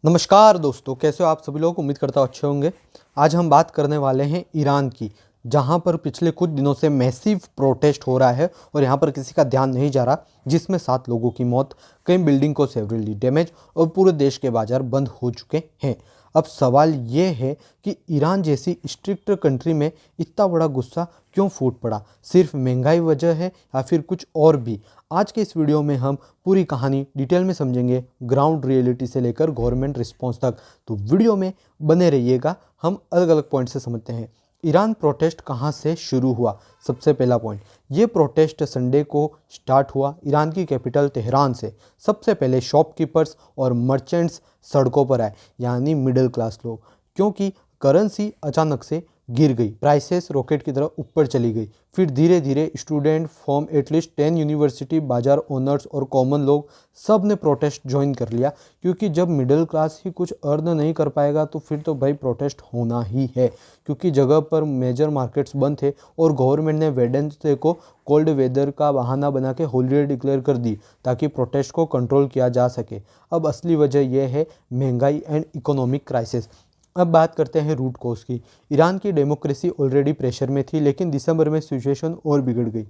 नमस्कार दोस्तों, कैसे हो आप सभी लोग। उम्मीद करता हूँ अच्छे होंगे। आज हम बात करने वाले हैं ईरान की, जहाँ पर पिछले कुछ दिनों से मैसिव प्रोटेस्ट हो रहा है और यहाँ पर किसी का ध्यान नहीं जा रहा, जिसमें 7 लोगों की मौत, कई बिल्डिंग को सेवरली डैमेज और पूरे देश के बाजार बंद हो चुके हैं। अब सवाल ये है कि ईरान जैसी स्ट्रिक्ट कंट्री में इतना बड़ा गुस्सा क्यों फूट पड़ा। सिर्फ महंगाई वजह है या फिर कुछ और भी। आज के इस वीडियो में हम पूरी कहानी डिटेल में समझेंगे, ग्राउंड रियलिटी से लेकर गवर्नमेंट रिस्पॉन्स तक। तो वीडियो में बने रहिएगा। हम अलग अलग पॉइंट से समझते हैं ईरान प्रोटेस्ट कहाँ से शुरू हुआ। सबसे पहला पॉइंट, ये प्रोटेस्ट संडे को स्टार्ट हुआ ईरान की कैपिटल तेहरान से। सबसे पहले शॉपकीपर्स और मर्चेंट्स सड़कों पर आए, यानी मिडिल क्लास लोग, क्योंकि करेंसी अचानक से गिर गई, प्राइसेस रॉकेट की तरह ऊपर चली गई। फिर धीरे धीरे स्टूडेंट फ्रॉम एटलीस्ट 10 यूनिवर्सिटी, बाजार ओनर्स और कॉमन लोग सब ने प्रोटेस्ट ज्वाइन कर लिया, क्योंकि जब मिडिल क्लास ही कुछ अर्न नहीं कर पाएगा तो फिर तो भाई प्रोटेस्ट होना ही है। क्योंकि जगह पर मेजर मार्केट्स बंद थे और गवर्नमेंट ने वेडनेसडे को कोल्ड वेदर का बहाना बना के हॉलीडे डिक्लेयर कर दी ताकि प्रोटेस्ट को कंट्रोल किया जा सके। अब असली वजह यह है महंगाई एंड इकोनॉमिक क्राइसिस। अब बात करते हैं रूट कॉज की। ईरान की डेमोक्रेसी ऑलरेडी प्रेशर में थी, लेकिन दिसंबर में सिचुएशन और बिगड़ गई।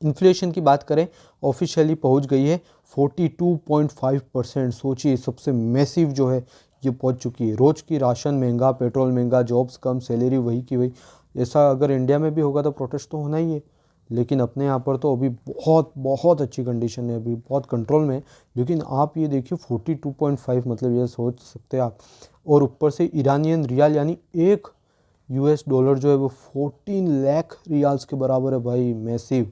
इन्फ्लेशन की बात करें, ऑफिशियली पहुंच गई है 42.5%। सोचिए, सबसे मैसिव जो है ये पहुंच चुकी है। रोज़ की राशन महंगा, पेट्रोल महंगा, जॉब्स कम, सैलरी वही की वही। ऐसा अगर इंडिया में भी होगा तो प्रोटेस्ट तो होना ही है, लेकिन अपने यहाँ पर तो अभी बहुत बहुत अच्छी कंडीशन है, अभी बहुत कंट्रोल में है। लेकिन आप ये देखिए 42.5, मतलब ये सोच सकते हैं आप। और ऊपर से ईरानियन रियाल, यानी एक यूएस डॉलर जो है वो 14 लाख रियाल्स के बराबर है भाई, मैसिव।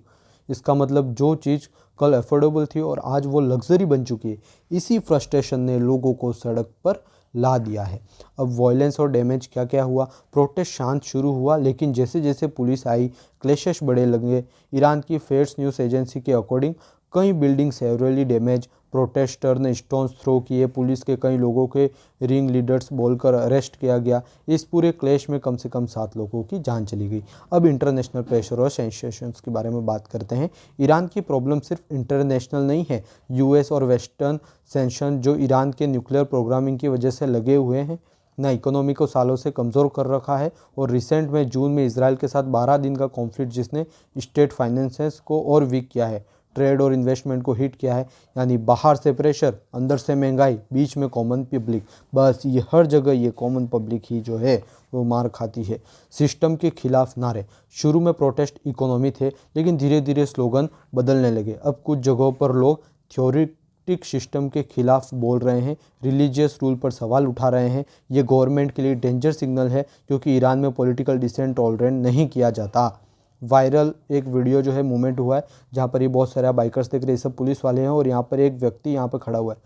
इसका मतलब जो चीज़ कल अफोर्डेबल थी और आज वो लग्जरी बन चुकी है। इसी फ्रस्ट्रेशन ने लोगों को सड़क पर ला दिया है। अब वॉयलेंस और डैमेज क्या क्या हुआ। प्रोटेस्ट शांत शुरू हुआ, लेकिन जैसे जैसे पुलिस आई क्लैशेस बढ़े लगे। ईरान की फेयर्स न्यूज़ एजेंसी के अकॉर्डिंग कई बिल्डिंग सेवरली डैमेज, प्रोटेस्टर ने स्टोन्स थ्रो किए, पुलिस के कई लोगों के रिंग लीडर्स बोलकर अरेस्ट किया गया। इस पूरे क्लैश में कम से कम 7 लोगों की जान चली गई। अब इंटरनेशनल प्रेशर और सेंसेशंस के बारे में बात करते हैं। ईरान की प्रॉब्लम सिर्फ इंटरनेशनल नहीं है। यूएस और वेस्टर्न सेंशन जो ईरान के न्यूक्लियर प्रोग्रामिंग की वजह से लगे हुए हैं, ना इकोनॉमी को सालों से कमज़ोर कर रखा है। और रिसेंट में जून में इसराइल के साथ 12 दिन का कॉन्फ्लिक्ट, जिसने स्टेट फाइनेंसेस को और वीक किया है, ट्रेड और इन्वेस्टमेंट को हिट किया है। यानी बाहर से प्रेशर, अंदर से महंगाई, बीच में कॉमन पब्लिक। बस ये हर जगह ये कॉमन पब्लिक ही जो है वो मार खाती है। सिस्टम के खिलाफ नारे। शुरू में प्रोटेस्ट इकोनॉमी थे, लेकिन धीरे धीरे स्लोगन बदलने लगे। अब कुछ जगहों पर लोग थ्योरेटिक सिस्टम के खिलाफ बोल रहे हैं, रिलीजियस रूल पर सवाल उठा रहे हैं। ये गवर्नमेंट के लिए डेंजर सिग्नल है, क्योंकि ईरान में पॉलिटिकल डिसेंट टॉलरेंट नहीं किया जाता। वायरल एक वीडियो जो है मूवमेंट हुआ है, जहाँ पर ये बहुत सारे बाइकर्स देख रहे हैं, सब पुलिस वाले हैं और यहाँ पर एक व्यक्ति यहाँ पर खड़ा हुआ है।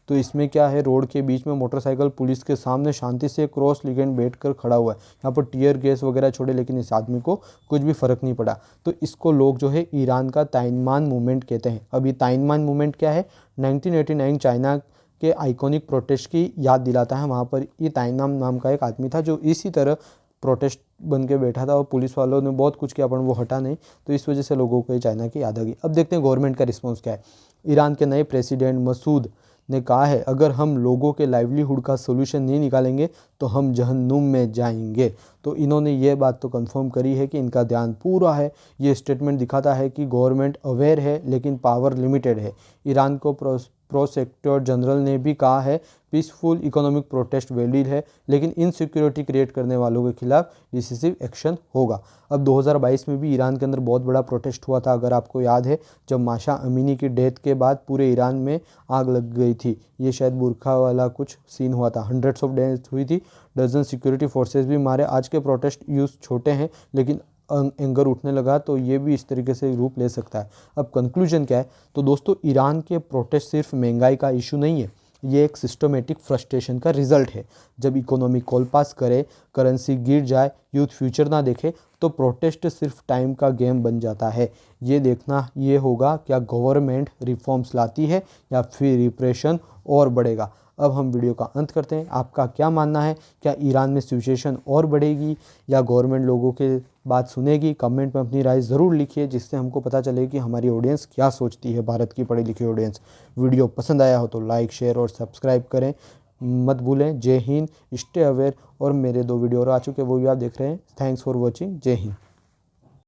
तो इसमें क्या है, रोड के बीच में मोटरसाइकिल पुलिस के सामने शांति से क्रॉस लिगेंड बैठ कर खड़ा हुआ है। यहाँ पर टीयर गैस वगैरह छोड़े, लेकिन इस आदमी को कुछ भी फर्क नहीं पड़ा। तो इसको लोग जो है ईरान का ताइनमान मूवमेंट कहते हैं। अब ये ताइनमान मूवमेंट क्या है, 1989 चाइना के आइकॉनिक प्रोटेस्ट की याद दिलाता है। वहाँ पर ये ताइनाम नाम का एक आदमी था जो इसी तरह प्रोटेस्ट बन के बैठा था और पुलिस वालों ने बहुत कुछ किया, पर वो हटा नहीं। तो इस वजह से लोगों को ये चाइना की याद आ गई। अब देखते हैं गवर्नमेंट का रिस्पॉन्स क्या है। ईरान के नए प्रेसिडेंट मसूद ने कहा है, अगर हम लोगों के लाइवलीहुड का सोल्यूशन नहीं निकालेंगे तो हम जहन्नुम में जाएंगे। तो इन्होंने ये बात तो कंफर्म करी है कि इनका ध्यान पूरा है। ये स्टेटमेंट दिखाता है कि गवर्नमेंट अवेयर है, लेकिन पावर लिमिटेड है। ईरान को प्रोसेक्टर जनरल ने भी कहा है, पीसफुल इकोनॉमिक प्रोटेस्ट वैलिड है, लेकिन इनसिक्योरिटी क्रिएट करने वालों के खिलाफ डिसिसिव एक्शन होगा। अब 2022 में भी ईरान के अंदर बहुत बड़ा प्रोटेस्ट हुआ था, अगर आपको याद है, जब माशा अमीनी की डेथ के बाद पूरे ईरान में आग लग गई थी। ये शायद बुरखा वाला कुछ सीन हुआ था, हंड्रेड्स ऑफ डेथ हुई थी, डजन सिक्योरिटी फोर्सेस भी मारे। आज के प्रोटेस्ट यूज छोटे हैं, लेकिन एंगर उठने लगा तो ये भी इस तरीके से रूप ले सकता है। अब कंक्लूजन क्या है, तो दोस्तों ईरान के प्रोटेस्ट सिर्फ महंगाई का इशू नहीं है, ये एक सिस्टमेटिक फ्रस्ट्रेशन का रिजल्ट है। जब इकोनॉमी कॉल पास करे, करेंसी गिर जाए, यूथ फ्यूचर ना देखे, तो प्रोटेस्ट सिर्फ टाइम का गेम बन जाता है। ये देखना ये होगा क्या गवर्नमेंट रिफॉर्म्स लाती है या फिर रिप्रेशन और बढ़ेगा। अब हम वीडियो का अंत करते हैं। आपका क्या मानना है, क्या ईरान में सिचुएशन और बढ़ेगी या गवर्नमेंट लोगों के बात सुनेगी? कमेंट में अपनी राय ज़रूर लिखिए, जिससे हमको पता चले कि हमारी ऑडियंस क्या सोचती है, भारत की पढ़ी लिखी ऑडियंस। वीडियो पसंद आया हो तो लाइक, शेयर और सब्सक्राइब करें। मत भूलें। जय हिंद, स्टे अवेयर। और मेरे 2 वीडियो और आ चुके हैं, वो भी आप देख रहे हैं। Thanks for watching. जय हिंद।